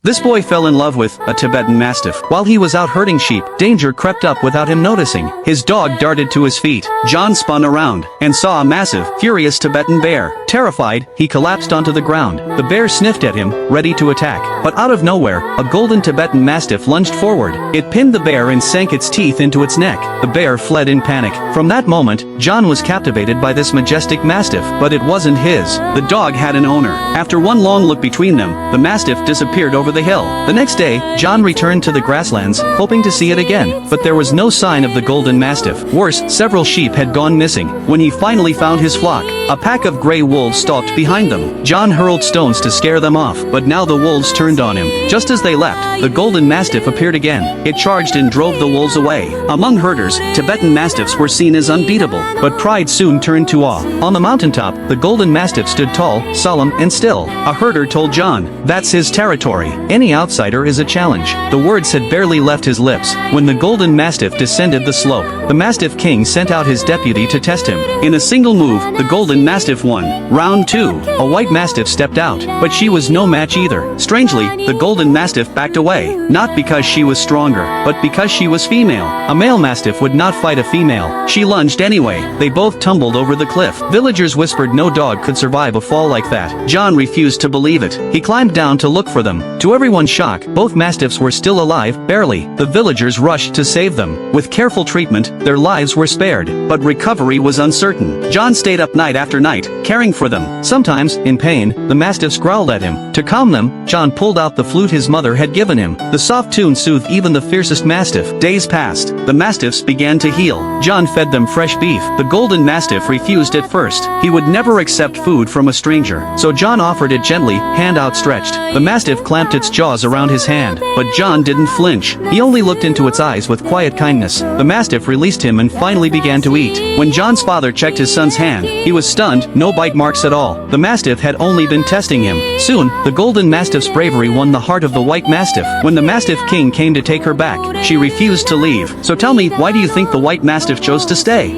This boy fell in love with a Tibetan Mastiff. While he was out herding sheep, danger crept up without him noticing. His dog darted to his feet. John spun around and saw a massive, furious Tibetan bear. Terrified, he collapsed onto the ground. The bear sniffed at him, ready to attack. But out of nowhere, a golden Tibetan Mastiff lunged forward. It pinned the bear and sank its teeth into its neck. The bear fled in panic. From that moment, John was captivated by this majestic Mastiff, but it wasn't his. The dog had an owner. After one long look between them, the Mastiff disappeared over the hill. The next day, John returned to the grasslands, hoping to see it again, but there was no sign of the golden Mastiff. Worse, several sheep had gone missing. When he finally found his flock, a pack of gray wolves stalked behind them. John hurled stones to scare them off, but now the wolves turned on him. Just as they left, the golden Mastiff appeared again. It charged and drove the wolves away. Among herders, Tibetan Mastiffs were seen as unbeatable, but pride soon turned to awe. On the mountaintop, the golden Mastiff stood tall, solemn, and still. A herder told John, "That's his territory. Any outsider is a challenge." The words had barely left his lips when the golden Mastiff descended the slope. The Mastiff King sent out his deputy to test him. In a single move, the golden Mastiff won. Round 2. A white Mastiff stepped out, but she was no match either. Strangely, the golden Mastiff backed away, not because she was stronger, but because she was female. A male Mastiff would not fight a female. She lunged anyway. They both tumbled over the cliff. Villagers whispered no dog could survive a fall like that. John refused to believe it. He climbed down to look for them. To everyone's shock, both Mastiffs were still alive, barely. The villagers rushed to save them. With careful treatment, their lives were spared, but recovery was uncertain. John stayed up night after night, caring for them. Sometimes, in pain, the Mastiffs growled at him. To calm them, John pulled out the flute his mother had given him. The soft tune soothed even the fiercest Mastiff. Days passed. The Mastiffs began to heal. John fed them fresh beef. The golden Mastiff refused at first. He would never accept food from a stranger, so John offered it gently, hand outstretched. The Mastiff clamped its jaws around his hand, but John didn't flinch. He only looked into its eyes with quiet kindness. The Mastiff released him and finally began to eat. When John's father checked his son's hand, he was stunned, no bite marks at all. The Mastiff had only been testing him. Soon, the golden Mastiff's bravery won the heart of the white Mastiff. When the Mastiff King came to take her back, she refused to leave. So tell me, why do you think the white Mastiff chose to stay?